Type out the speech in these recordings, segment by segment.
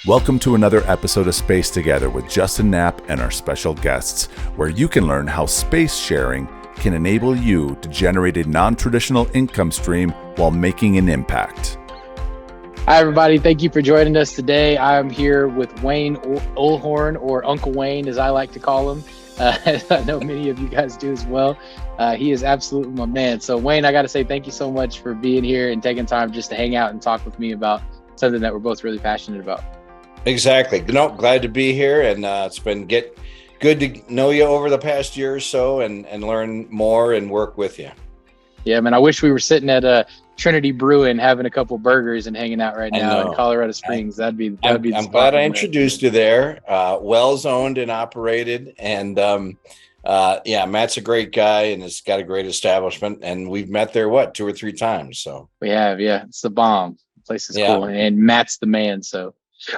Welcome to another episode of Space Together with Justin Knapp and our special guests, where you can learn how space sharing can enable you to generate a non-traditional income stream while making an impact. Hi, everybody. Thank you for joining us today. I'm here with Wayne Ulhorn, or Uncle Wayne, as I like to call him. I know many of you guys do as well. He is absolutely my man. So, Wayne, I got to say thank you so much for being here and taking time just to hang out and talk with me about something that we're both really passionate about. Exactly. No, glad to be here, and it's been good to know you over the past year or so, and learn more and work with you. Yeah, man. I wish we were sitting at Trinity Brewing having a couple burgers and hanging out right now in Colorado Springs. That'd be. I'm glad I introduced you there. Wells owned and operated, and Matt's a great guy and has got a great establishment. And we've met there 2 or 3 times. So we have. Yeah, it's the bomb. The place is cool, and Matt's the man. So.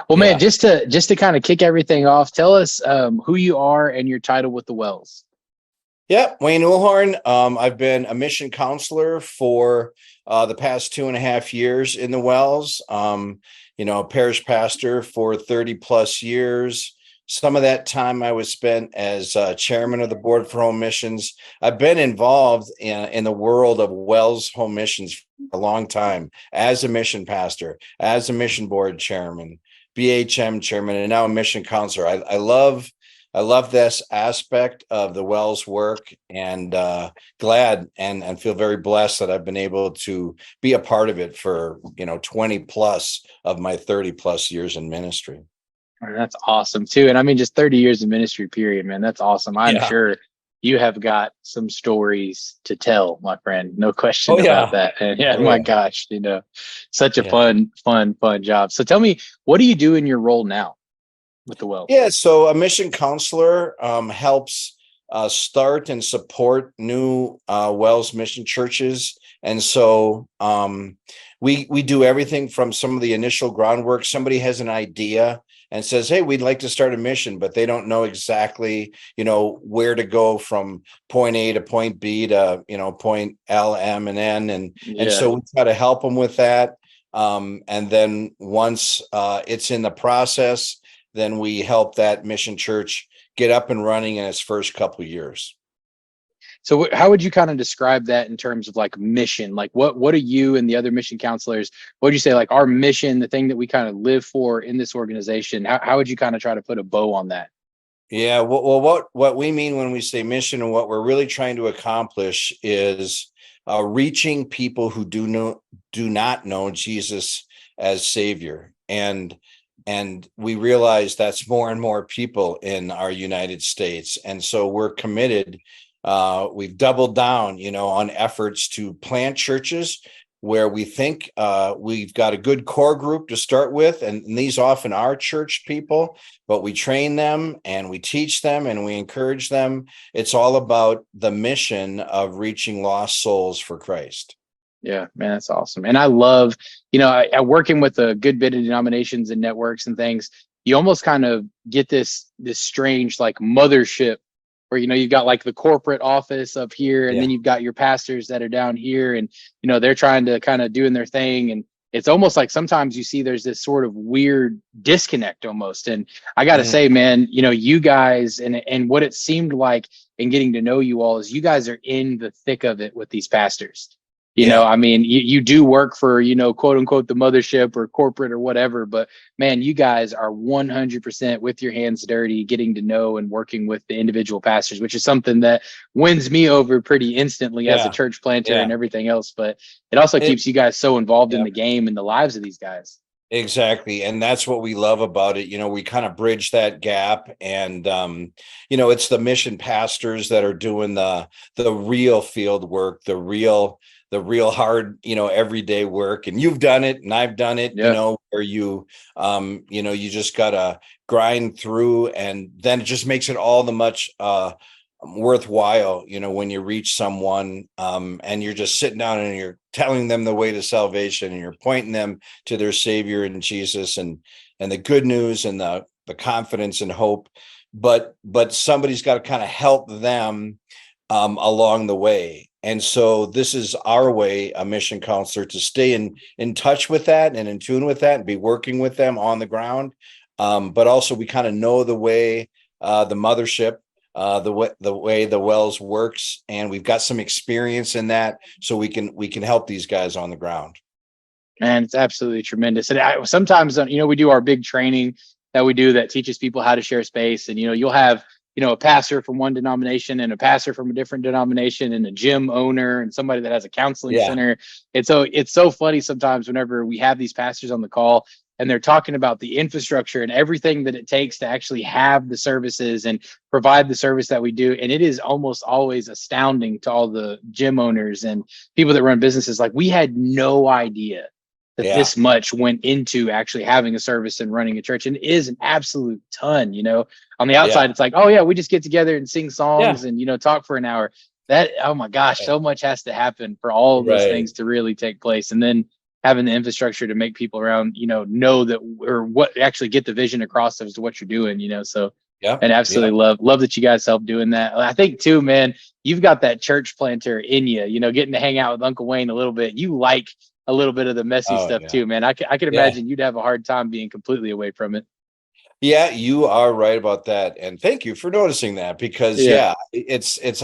Well, man, just to kind of kick everything off, tell us who you are and your title with the Wells. Yeah, Wayne Ulhorn. I've been a mission counselor for the past 2.5 years in the Wells. Parish pastor for 30 plus years. Some of that time I was spent as chairman of the board for home missions. I've been involved in the world of Wells home missions for a long time as a mission pastor, as a mission board chairman, BHM chairman, and now a mission counselor. I love this aspect of the Wells work, and glad and feel very blessed that I've been able to be a part of it for 20 plus of my 30 plus years in ministry. That's awesome too. And I mean, just 30 years of ministry period, man. That's awesome. I'm sure you have got some stories to tell, my friend. No question about that. And my gosh, such a fun job. So tell me, what do you do in your role now with the Wells? Yeah, so a mission counselor helps start and support new Wells mission churches. And so we do everything from some of the initial groundwork. Somebody has an idea and says, hey, we'd like to start a mission, but they don't know exactly, where to go from point A to point B to, point L, M, and N. And so we try to help them with that. And then once it's in the process, then we help that mission church get up and running in its first couple of years. So how would you kind of describe that in terms of like mission? Like what are you and the other mission counselors, what would you say, like our mission, the thing that we kind of live for in this organization? How would you kind of try to put a bow on that? Yeah, well, what we mean when we say mission and what we're really trying to accomplish is reaching people who do not know Jesus as Savior. And we realize that's more and more people in our United States. And so we're committed. We've doubled down, on efforts to plant churches where we think we've got a good core group to start with. And these often are church people, but we train them and we teach them and we encourage them. It's all about the mission of reaching lost souls for Christ. Yeah, man, that's awesome. And I love, I working with a good bit of denominations and networks and things, you almost kind of get this strange like mothership where, you've got like the corporate office up here and then you've got your pastors that are down here and, they're trying to kind of doing their thing. And it's almost like sometimes you see there's this sort of weird disconnect almost. And I got to say, man, you guys and what it seemed like in getting to know you all is you guys are in the thick of it with these pastors. I mean, you do work for, quote unquote, the mothership or corporate or whatever. But man, you guys are 100% with your hands dirty, getting to know and working with the individual pastors, which is something that wins me over pretty instantly as a church planter and everything else. But it also keeps you guys so involved in the game and the lives of these guys. Exactly. And that's what we love about it. We kind of bridge that gap, and, it's the mission pastors that are doing the real field work, the real hard, everyday work. And you've done it and I've done it, where you just got to grind through, and then it just makes it all the much worthwhile, when you reach someone and you're just sitting down and you're telling them the way to salvation and you're pointing them to their Savior in Jesus and the good news and the confidence and hope. But somebody's got to kind of help them along the way. And so this is our way, a mission counselor, to stay in touch with that and in tune with that and be working with them on the ground. But also we kind of know the way the mothership, the way the wells works, and we've got some experience in that, so we can help these guys on the ground. Man, it's absolutely tremendous. And sometimes, we do our big training that we do that teaches people how to share space. And, you'll have, a pastor from one denomination and a pastor from a different denomination and a gym owner and somebody that has a counseling center. And so it's so funny sometimes whenever we have these pastors on the call and they're talking about the infrastructure and everything that it takes to actually have the services and provide the service that we do. And it is almost always astounding to all the gym owners and people that run businesses. Like, we had no idea that this much went into actually having a service and running a church. And it is an absolute ton. On the outside, it's like, oh yeah, we just get together and sing songs and, talk for an hour. That, oh my gosh, so much has to happen for all of those things to really take place. And then having the infrastructure to make people around, know that, or what, actually get the vision across as to what you're doing, so. Yeah. And absolutely love that you guys help doing that. I think too, man, you've got that church planter in you, getting to hang out with Uncle Wayne a little bit. You like a little bit of the messy stuff too, man. I could imagine you'd have a hard time being completely away from it. Yeah, you are right about that. And thank you for noticing that, because it's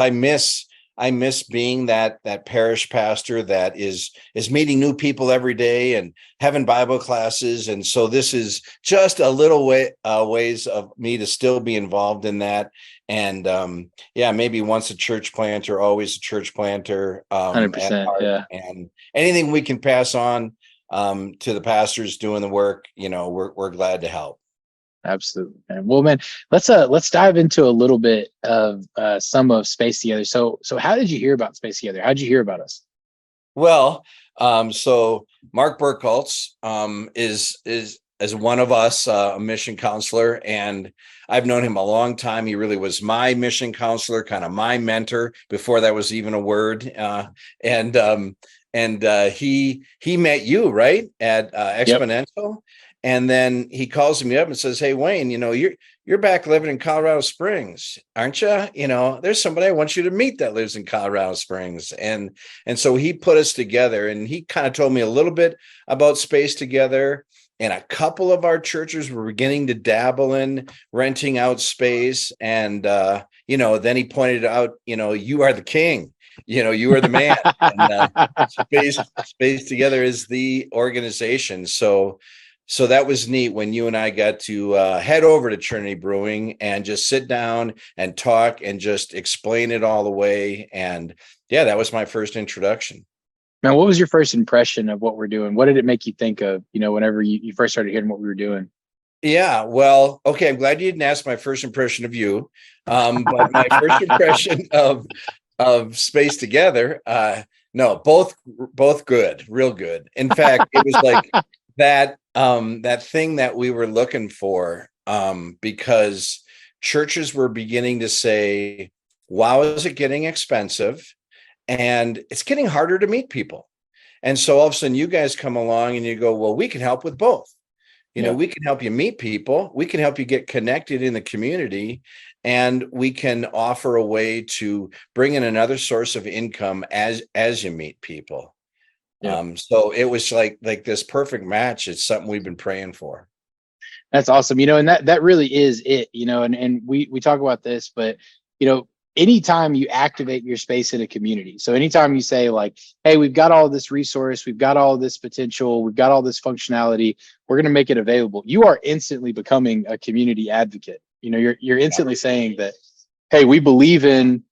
I miss being that parish pastor that is meeting new people every day and having Bible classes. And so this is just a little ways of me to still be involved in that. And maybe once a church planter, always a church planter. 100%. And anything we can pass on to the pastors doing the work, we're glad to help. Absolutely. Well, man, let's dive into a little bit of some of SpaceTogether. So how did you hear about SpaceTogether? How did you hear about us? Well, so Mark Burkholz is one of us, a mission counselor, and I've known him a long time. He really was my mission counselor, kind of my mentor before that was even a word. And he met you right at Exponential. Yep. And then he calls me up and says, "Hey, Wayne, you're back living in Colorado Springs, aren't you? There's somebody I want you to meet that lives in Colorado Springs." And so he put us together, and he kind of told me a little bit about SpaceTogether. And a couple of our churches were beginning to dabble in renting out space. And, then he pointed out, you are the king. You are the man. And, SpaceTogether is the organization. So that was neat when you and I got to head over to Trinity Brewing and just sit down and talk and just explain it all the way. And that was my first introduction. Now, what was your first impression of what we're doing? What did it make you think of, whenever you first started hearing what we were doing? Yeah, well, okay. I'm glad you didn't ask my first impression of you. But my first impression of SpaceTogether, no, both good, real good. In fact, it was like that thing that we were looking for, because churches were beginning to say, wow, is it getting expensive? And it's getting harder to meet people. And so all of a sudden you guys come along and you go, well, we can help with both. We can help you meet people. We can help you get connected in the community. And we can offer a way to bring in another source of income as you meet people. Yeah. So it was like this perfect match. It's something we've been praying for. That's awesome. And that really is it, and we talk about this, but, anytime you activate your space in a community. So anytime you say like, hey, we've got all this resource, we've got all this potential, we've got all this functionality, we're going to make it available. You are instantly becoming a community advocate. You're instantly saying that, hey, we believe in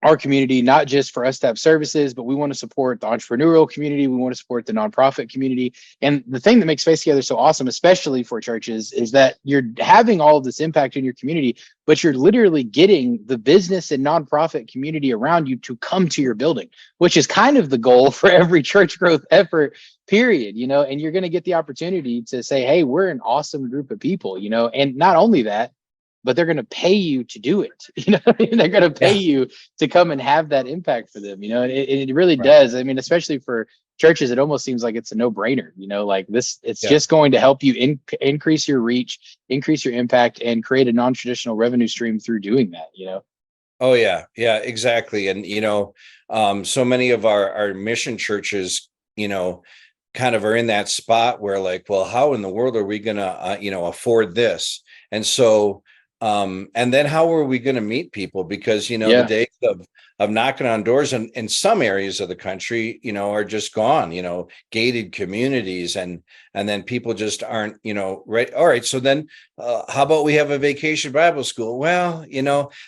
our community, not just for us to have services, but we want to support the entrepreneurial community. We want to support the nonprofit community. And the thing that makes SpaceTogether so awesome, especially for churches, is that you're having all of this impact in your community, but you're literally getting the business and nonprofit community around you to come to your building, which is kind of the goal for every church growth effort, period. And you're going to get the opportunity to say, hey, we're an awesome group of people, and not only that, but they're going to pay you to do it. They're going to pay you to come and have that impact for them. And it really does. I mean, especially for churches, it almost seems like it's a no-brainer. Like this, it's just going to help you increase your reach, increase your impact, and create a non-traditional revenue stream through doing that. Oh yeah, yeah, exactly. And so many of our mission churches, kind of are in that spot where like, well, how in the world are we gonna afford this? And so and then how are we going to meet people? Because the Yeah, days of knocking on doors in some areas of the country, are just gone, gated communities, and then people just aren't, right. All right. So then how about we have a vacation Bible school? Well,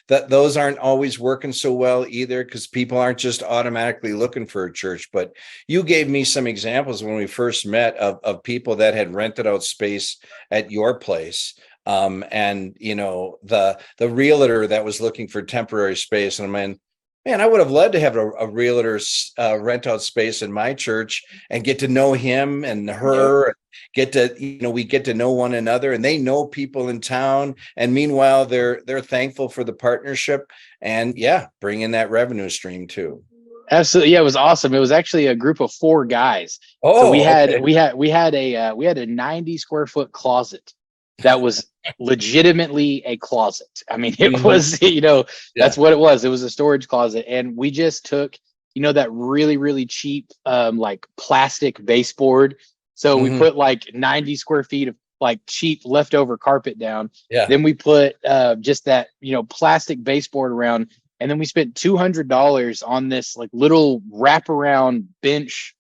that those aren't always working so well either, because people aren't just automatically looking for a church. But you gave me some examples when we first met of people that had rented out space at your place. And the realtor that was looking for temporary space, and I'm in, man, I would have loved to have a realtor rent out space in my church and get to know him and yep, her, get to, we get to know one another, and they know people in town. And meanwhile, they're thankful for the partnership, and yeah, bring in that revenue stream too. absolutely. Yeah, it was awesome. It was actually a group of 4 guys. So we Oh, had okay. we had a 90 square foot closet that was legitimately a closet. I mean, it Mhm. was, that's Yeah. what it was. It was a storage closet. And we just took, that really, really cheap, like plastic baseboard. So we Hmm. put like 90 square feet of like cheap leftover carpet down. Yeah. Then we put just that, plastic baseboard around. And then we spent $200 on this like little wraparound bench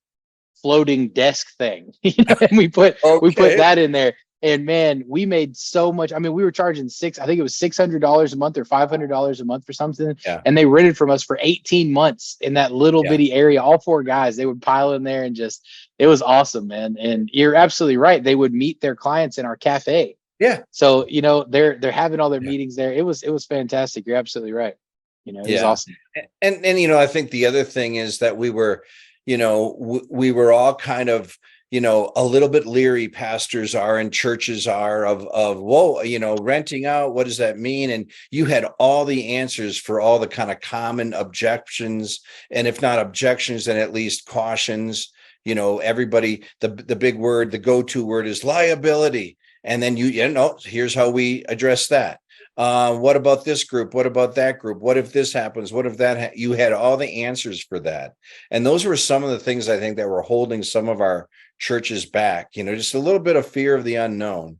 floating desk thing. And we put Okay. that in there. And man, we made so much. I mean, we were charging I think it was $600 a month or $500 a month for something. Yeah. And they rented from us for 18 months in that little Yeah. bitty area. All 4 guys, they would pile in there and just, it was awesome, man. And you're absolutely right. They would meet their clients in our cafe. Yeah. So, they're having all their Yeah. meetings there. It was fantastic. You're absolutely right. It was Yeah. awesome. And I think the other thing is that we were all kind of, a little bit leery, pastors are and churches are, of whoa, renting out, what does that mean? And you had all the answers for all the kind of common objections, and if not objections, then at least cautions. Everybody, the big word, the go-to word is liability. And then here's how we address that. What about this group? What about that group? What if this happens? What if that? You had all the answers for that. And those were some of the things I think that were holding some of our churches back, just a little bit of fear of the unknown.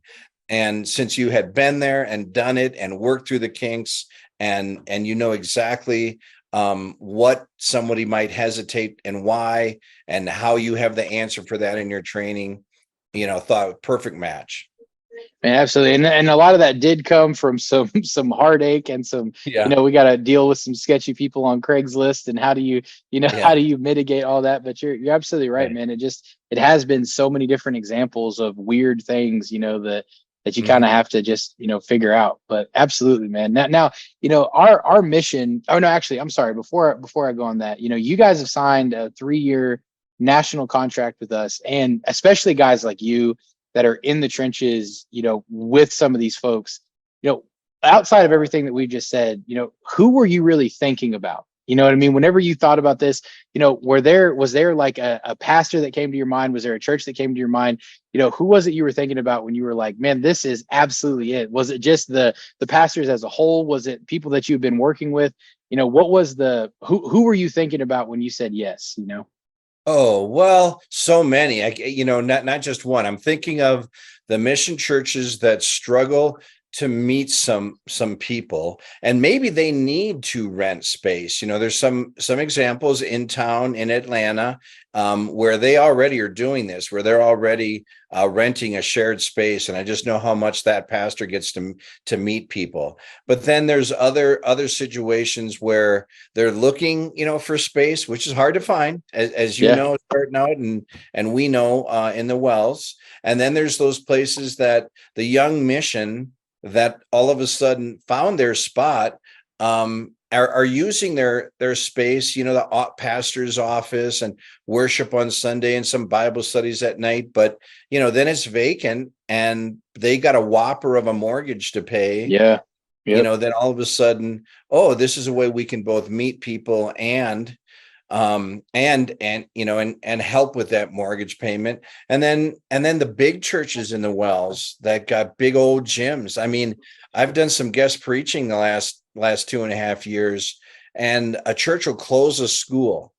And since you had been there and done it and worked through the kinks, and you know exactly what somebody might hesitate and why, and how you have the answer for that in your training, thought perfect match. Man, absolutely. And a lot of that did come from some heartache and some, Yeah. we got to deal with some sketchy people on Craigslist, and how do you, how Yeah. do you mitigate all that? But you're absolutely right, Right. man. It has been so many different examples of weird things, that you kind Mhm. of have to just, figure out. But absolutely, man. Now, our mission, oh no, actually, I'm sorry, before I go on that, you guys have signed a 3-year national contract with us, and especially guys like you that are in the trenches, with some of these folks, you know, outside of everything that we've just said, who were you really thinking about? You know what I mean? Whenever you thought about this, was there like a pastor that came to your mind? Was there a church that came to your mind? Who was it you were thinking about when you were like, man, this is absolutely it? Was it just the pastors as a whole? Was it people that you've been working with? What was who were you thinking about when you said yes? Oh, well, so many. Not just one. I'm thinking of the mission churches that struggle to meet some people, and maybe they need to rent space. There's some examples in town in Atlanta, where they already are doing this, where they're already renting a shared space, and I just know how much that pastor gets to meet people. But then there's other situations where they're looking, for space, which is hard to find, as Yeah, starting out, and we know in the wells. And then there's those places that the young mission that all of a sudden found their spot, are using their space, the pastor's office, and worship on Sunday and some Bible studies at night. But then it's vacant, and they got a whopper of a mortgage to pay. yeah, yep, Then all of a sudden, oh, this is a way we can both meet people and and help with that mortgage payment. And then the big churches in the Wells that got big old gyms. I mean, I've done some guest preaching the last 2.5 years, and a church will close a school.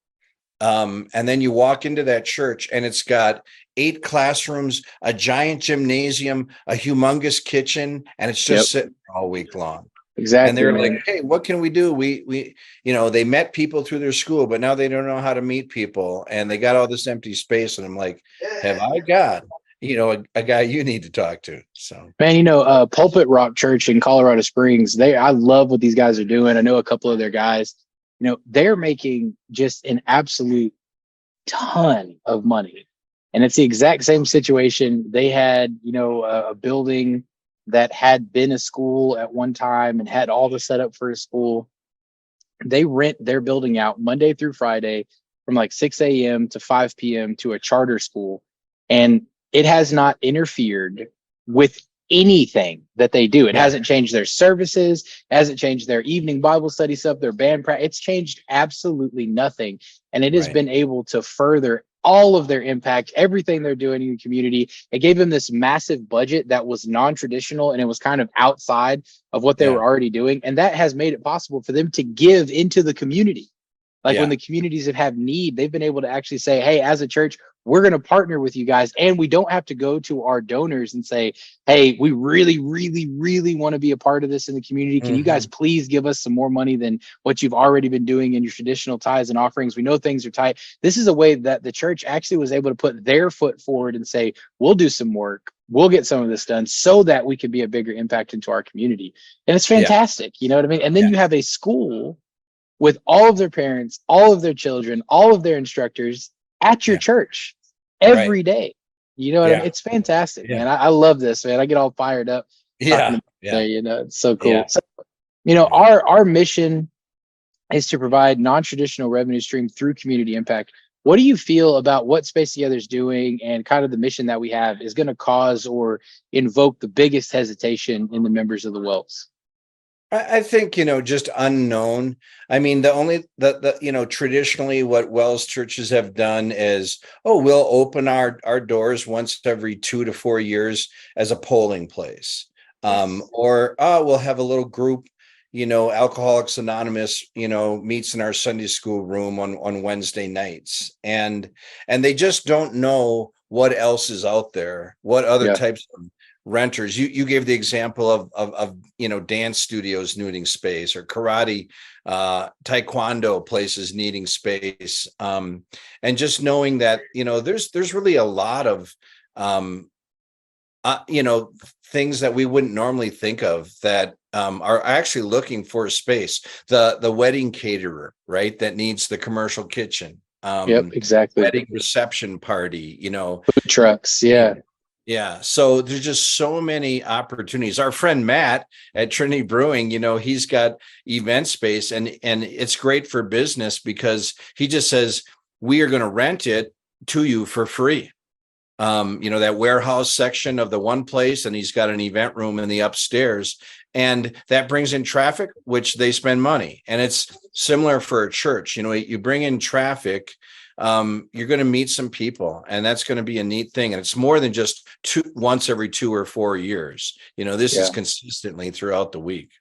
And then you walk into that church and it's got 8 classrooms, a giant gymnasium, a humongous kitchen, and it's just sitting all week long. Exactly. And they're man. like, hey, what can we do? We, they met people through their school, but now they don't know how to meet people. And they got all this empty space. And I'm like, have I got, a guy you need to talk to? So, Man, Pulpit Rock Church in Colorado Springs, I love what these guys are doing. I know a couple of their guys, they're making just an absolute ton of money. And it's the exact same situation. They had, a building that had been a school at one time and had all the setup for a school. They rent their building out Monday through Friday from like 6 a.m. to 5 p.m. to a charter school. And it has not interfered with anything that they do. It hasn't changed their services, hasn't changed their evening Bible study stuff, their band practice. It's changed absolutely nothing. And it has been able to further all of their impact, everything they're doing in the community. It gave them this massive budget that was non-traditional, and it was kind of outside of what they were already doing. And that has made it possible for them to give into the community. Like when the communities have had need, they've been able to actually say, hey, as a church, we're going to partner with you guys. And we don't have to go to our donors and say, hey, we really, really, really want to be a part of this in the community. Can you guys please give us some more money than what you've already been doing in your traditional tithes and offerings? We know things are tight. This is a way that the church actually was able to put their foot forward and say, we'll do some work. We'll get some of this done so that we can be a bigger impact into our community. And it's fantastic. You know what I mean? And then you have a school with all of their parents, all of their children, all of their instructors at your church every day. You know what I mean? It's fantastic, man. I love this, man. I get all fired up. It's so cool. So, our mission is to provide non-traditional revenue stream through community impact. What do you feel about what SpaceTogether is doing and kind of the mission that we have is going to cause or invoke the biggest hesitation in the members of the Wells? I think, just unknown. I mean, traditionally what Wells churches have done is, we'll open our doors once every 2 to 4 years as a polling place. Or we'll have a little group, Alcoholics Anonymous, meets in our Sunday school room on Wednesday nights. And they just don't know what else is out there, what other types of renters. You gave the example of dance studios needing space, or karate, taekwondo places needing space, and just knowing that there's really a lot of things that we wouldn't normally think of that are actually looking for a space. The wedding caterer, right, that needs the commercial kitchen. Exactly. Wedding reception party. Food trucks. Yeah. So there's just so many opportunities. Our friend Matt at Trinity Brewing, he's got event space, and it's great for business because he just says, we are going to rent it to you for free. That warehouse section of the one place, and he's got an event room in the upstairs, and that brings in traffic, which they spend money. And it's similar for a church. You bring in traffic, you're going to meet some people, and that's going to be a neat thing. And it's more than just once every 2 or 4 years. This is consistently throughout the week.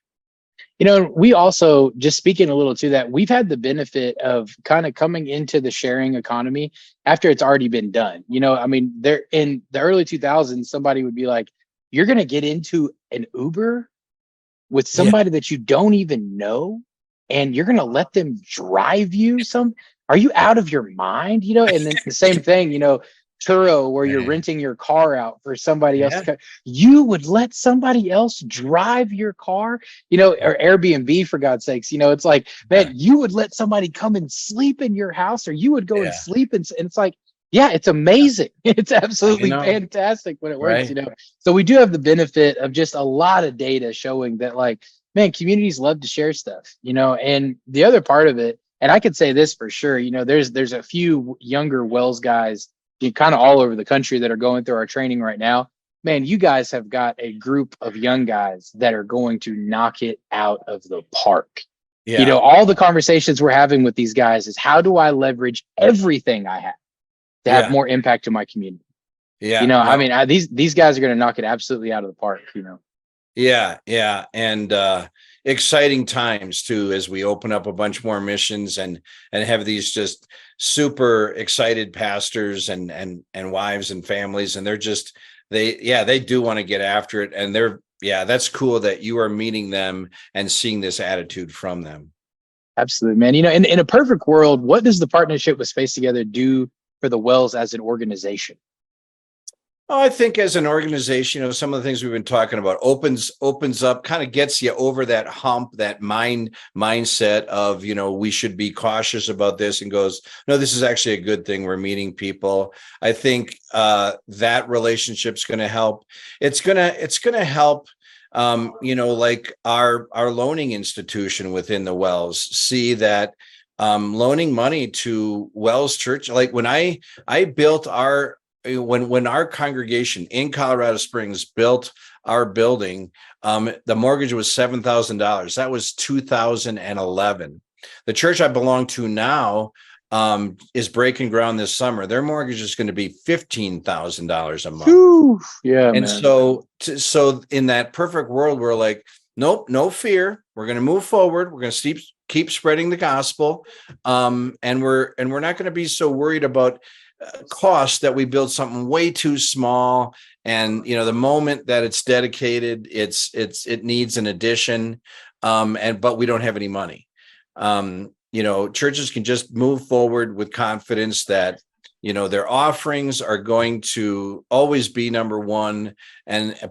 We also, just speaking a little to that, we've had the benefit of kind of coming into the sharing economy after it's already been done. There in the early 2000s, somebody would be like, you're going to get into an Uber with somebody that you don't even know, and you're going to let them drive you are you out of your mind? And then the same thing, Turo, where you're renting your car out for somebody else. You would let somebody else drive your car, or Airbnb, for God's sakes. It's like, man, you would let somebody come and sleep in your house, or you would go and sleep. And it's like, it's amazing. It's absolutely fantastic when it works, So we do have the benefit of just a lot of data showing that, like, man, communities love to share stuff, and the other part of it, and I could say this for sure, there's a few younger Wells guys kind of all over the country that are going through our training right now. Man, you guys have got a group of young guys that are going to knock it out of the park. Yeah. All the conversations we're having with these guys is how do I leverage everything I have to have Yeah. more impact in my community? Yeah. I No. mean, these guys are going to knock it absolutely out of the park. Yeah, yeah, and exciting times too as we open up a bunch more missions and have these just super excited pastors and wives and families, and they're just they do want to get after it, and that's cool that you are meeting them and seeing this attitude from them. Absolutely, man. In a perfect world, what does the partnership with Space Together do for the Wells as an organization? Oh, I think as an organization, some of the things we've been talking about opens up, kind of gets you over that hump, that mindset of, we should be cautious about this, and goes, no, this is actually a good thing. We're meeting people. I think that relationship's going to help. It's gonna help. Like our loaning institution within the Wells, see that loaning money to Wells Church, like when I built when our congregation in Colorado Springs built our building, the mortgage was $7,000. That was 2011. The church I belong to now is breaking ground this summer. Their mortgage is going to be $15,000 a month. Whew. Yeah, and man. So in that perfect world, we're like, nope, no fear. We're going to move forward. We're going to keep spreading the gospel, and we're not going to be so worried about cost that we build something way too small, and the moment that it's dedicated, it needs an addition, but we don't have any money. Churches can just move forward with confidence that their offerings are going to always be number one,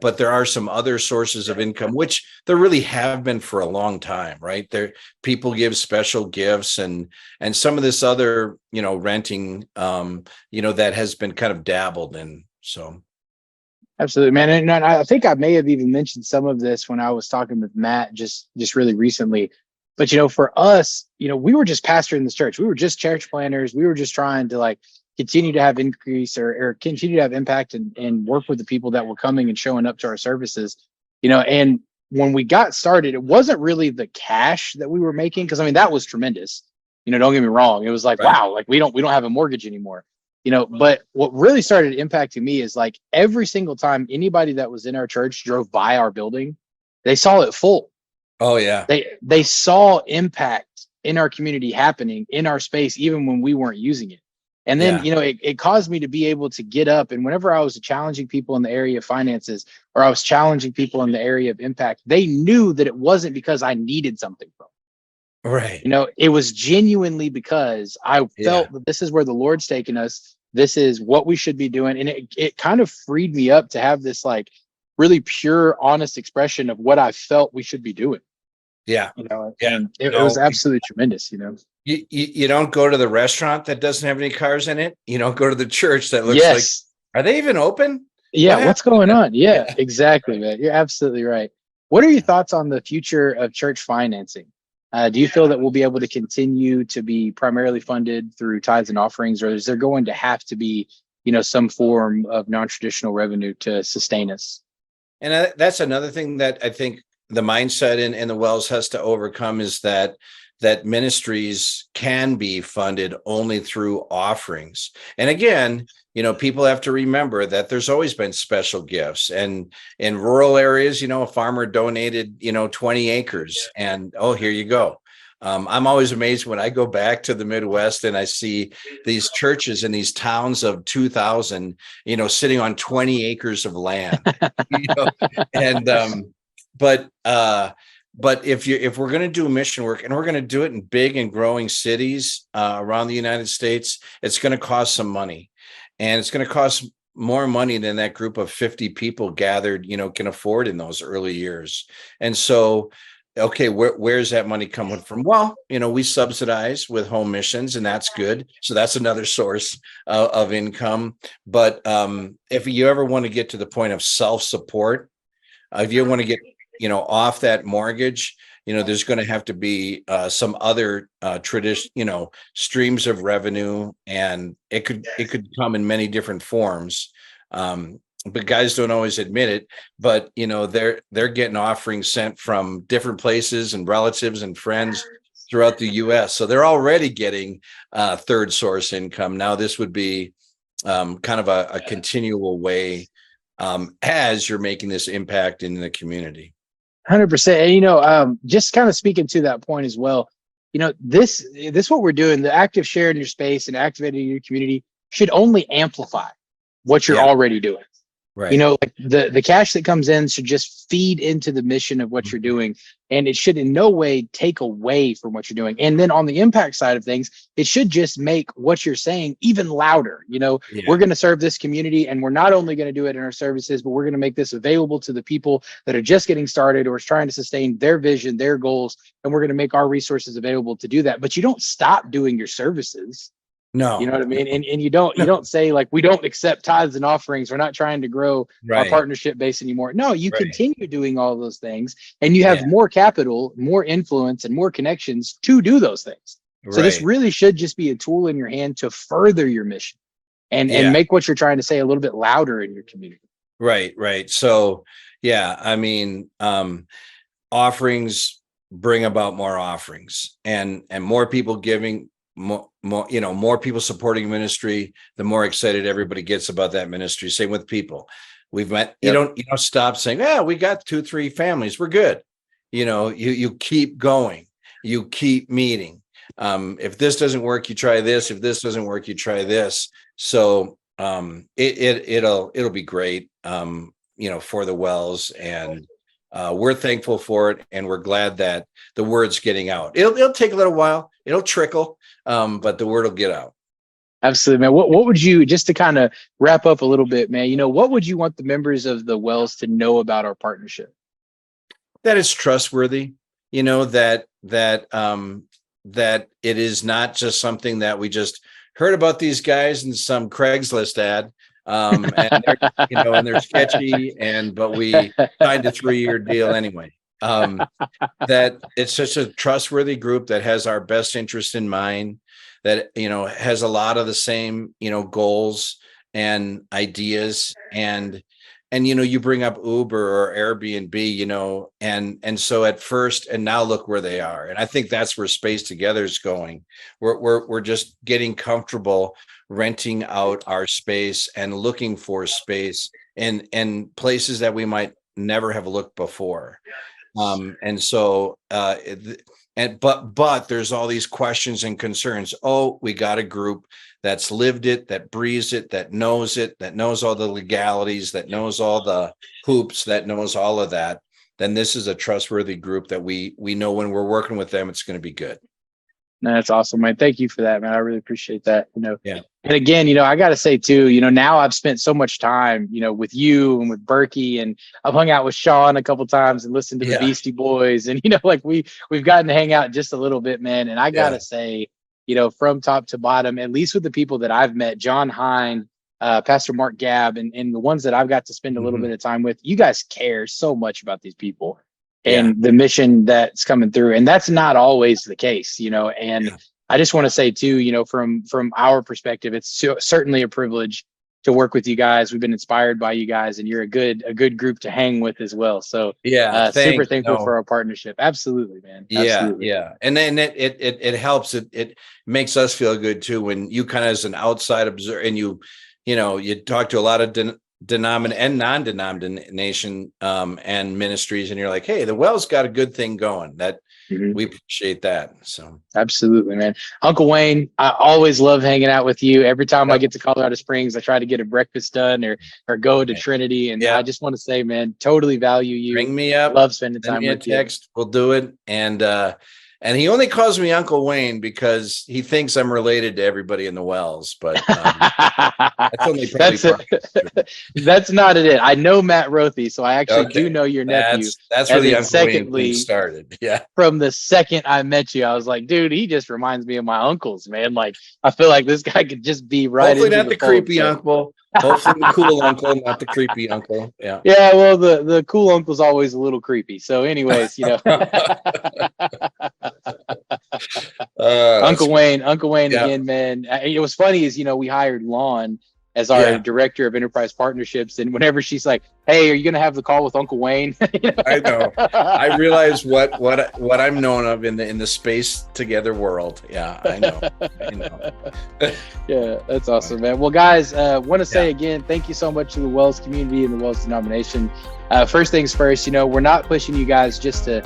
but there are some other sources of income, which there really have been for a long time, right? There, people give special gifts and some of this other, renting, that has been kind of dabbled in. So. Absolutely, man. And I think I may have even mentioned some of this when I was talking with Matt just really recently. But for us, we were just pastoring this church. We were just church planners. We were just trying to continue to have increase or continue to have impact and work with the people that were coming and showing up to our services. And when we got started, it wasn't really the cash that we were making, because that was tremendous. Don't get me wrong. It was like, Right. wow, we don't have a mortgage anymore. But what really started impacting me is every single time anybody that was in our church drove by our building, they saw it full. Oh yeah. They saw impact in our community happening in our space, even when we weren't using it. And then, it caused me to be able to get up. And whenever I was challenging people in the area of finances, or I was challenging people in the area of impact, they knew that it wasn't because I needed something from them. Right. It was genuinely because I felt that this is where the Lord's taken us. This is what we should be doing. And it kind of freed me up to have this really pure, honest expression of what I felt we should be doing. Yeah. And it was absolutely tremendous. You don't go to the restaurant that doesn't have any cars in it. You don't go to the church that looks like, are they even open? Yeah. What's going on? Yeah, exactly, man. You're absolutely right. What are your thoughts on the future of church financing? Do you feel that we'll be able to continue to be primarily funded through tithes and offerings, or is there going to have to be, some form of non-traditional revenue to sustain us? And that's another thing that I think the mindset in the Wells has to overcome, is that ministries can be funded only through offerings. And again, people have to remember that there's always been special gifts, and in rural areas, a farmer donated, 20 acres, and here you go. I'm always amazed when I go back to the Midwest and I see these churches in these towns of 2,000, sitting on 20 acres of land, and but if we're going to do mission work, and we're going to do it in big and growing cities around the United States, it's going to cost some money, and it's going to cost more money than that group of 50 people gathered, can afford in those early years. And so, okay, where's that money coming from? Well, we subsidize with home missions, and that's good. So that's another source of income. But if you ever want to get to the point of self-support, if you want to get off that mortgage, there's going to have to be some other tradition, streams of revenue, and it could come in many different forms. but guys don't always admit it. But they're getting offerings sent from different places and relatives and friends throughout the U.S. So they're already getting third source income. Now this would be kind of a continual way as you're making this impact in the community. 100%. And just kind of speaking to that point as well, this what we're doing, the active share in your space and activating your community should only amplify what you're already doing. Right. Like the cash that comes in should just feed into the mission of what you're doing, and it should in no way take away from what you're doing. And then on the impact side of things, it should just make what you're saying even louder. We're going to serve this community, and we're not only going to do it in our services, but we're going to make this available to the people that are just getting started or is trying to sustain their vision, their goals, and we're going to make our resources available to do that. But you don't stop doing your services. No, you know what I mean? And you don't say like, we don't accept tithes and offerings. We're not trying to grow our partnership base anymore. No, you continue doing all those things, and you have more capital, more influence, and more connections to do those things. So this really should just be a tool in your hand to further your mission and make what you're trying to say a little bit louder in your community. Right. So, I mean, offerings bring about more offerings and more people giving, more people supporting ministry, the more excited everybody gets about that ministry. Same with people we've met. You don't stop saying, we got 2-3 families, we're good. You keep going, you keep meeting. If this doesn't work, you try this. If this doesn't work, you try this. So it'll be great for the Wells, and we're thankful for it, and we're glad that the word's getting out. It'll take a little while, it'll trickle, but the word will get out. Absolutely, man. What would you, just to kind of wrap up a little bit, man, what would you want the members of the Wells to know about our partnership? That it's trustworthy, that it is not just something that we just heard about these guys in some Craigslist ad. And they're sketchy, but we signed a 3-year deal anyway. That it's such a trustworthy group that has our best interest in mind, that has a lot of the same goals and ideas, and you bring up Uber or Airbnb, and so at first, and now look where they are. And I think that's where SpaceTogether is going. We're just getting comfortable renting out our space and looking for space in places that we might never have looked before. And so, but there's all these questions and concerns. Oh, we got a group that's lived it, that breathes it, that knows all the legalities, that knows all the hoops, that knows all of that. Then this is a trustworthy group that we know when we're working with them, it's going to be good. No, that's awesome, man. Thank you for that, man. I really appreciate that. Yeah. And again, I got to say too, now I've spent so much time, with you and with Berkey, and I've hung out with Sean a couple times and listened to the Beastie Boys, and like we've gotten to hang out just a little bit, man. And I gotta say, from top to bottom, at least with the people that I've met, John Hine, Pastor Mark Gabb, and the ones that I've got to spend a little bit of time with, you guys care so much about these people and the mission that's coming through. And that's not always the case, and I just want to say too, from our perspective, it's certainly a privilege to work with you guys. We've been inspired by you guys, and you're a good group to hang with as well. So super thankful for our partnership. Absolutely, man. Absolutely. Yeah. And then it helps. It makes us feel good too, when you kind of, as an outside observer, and you talk to a lot of and non-denomination and ministries, and you're like, hey, the Wells got a good thing going. That we appreciate that. So absolutely, man. Uncle Wayne, I always love hanging out with you. Every time I get to Colorado Springs, I try to get a breakfast done or go to Trinity. And I just want to say, man, totally value you. Bring me up. Love spending time with you. We'll do it. And he only calls me Uncle Wayne because he thinks I'm related to everybody in the Wells, but that's only that's not it. I know Matt Rothy, so I actually do know your nephew. That's where the Uncle Wayne thing started. Yeah. From the second I met you, I was like, dude, he just reminds me of my uncles, man. Like, I feel like this guy could just be right. Hopefully not the creepy uncle. Hopefully the cool uncle, not the creepy uncle. Yeah. Yeah. Well, the cool uncle's always a little creepy. So, anyways, Uncle Wayne again, man. It was funny is, we hired Lon as our Yeah. director of enterprise partnerships. And whenever she's like, "Hey, are you going to have the call with Uncle Wayne?" I know. I realize what I'm known of in the SpaceTogether world. Yeah, I know. I know. Yeah, that's awesome, man. Well, guys, want to say again, thank you so much to the Wells community and the Wells denomination. First things first, we're not pushing you guys just to,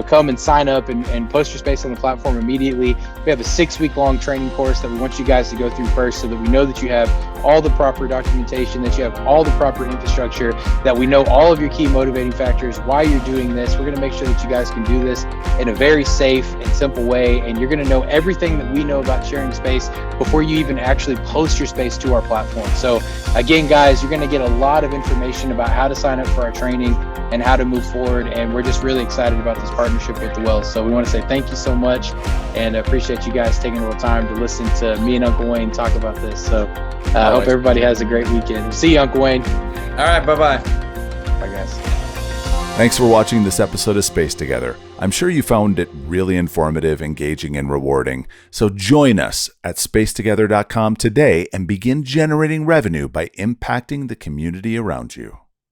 come and sign up and post your space on the platform immediately. We have a 6-week long training course that we want you guys to go through first, so that we know that you have all the proper documentation, that you have all the proper infrastructure, that we know all of your key motivating factors, why you're doing this. We're going to make sure that you guys can do this in a very safe and simple way. And you're going to know everything that we know about sharing space before you even actually post your space to our platform. So again, guys, you're going to get a lot of information about how to sign up for our training and how to move forward. And we're just really excited about this partnership with the Wells. So we want to say thank you so much, and appreciate you guys taking a little time to listen to me and Uncle Wayne talk about this. So I hope everybody has a great weekend. See you, Uncle Wayne. All right. Bye-bye. Bye, guys. Thanks for watching this episode of Space Together. I'm sure you found it really informative, engaging, and rewarding. So join us at spacetogether.com today and begin generating revenue by impacting the community around you.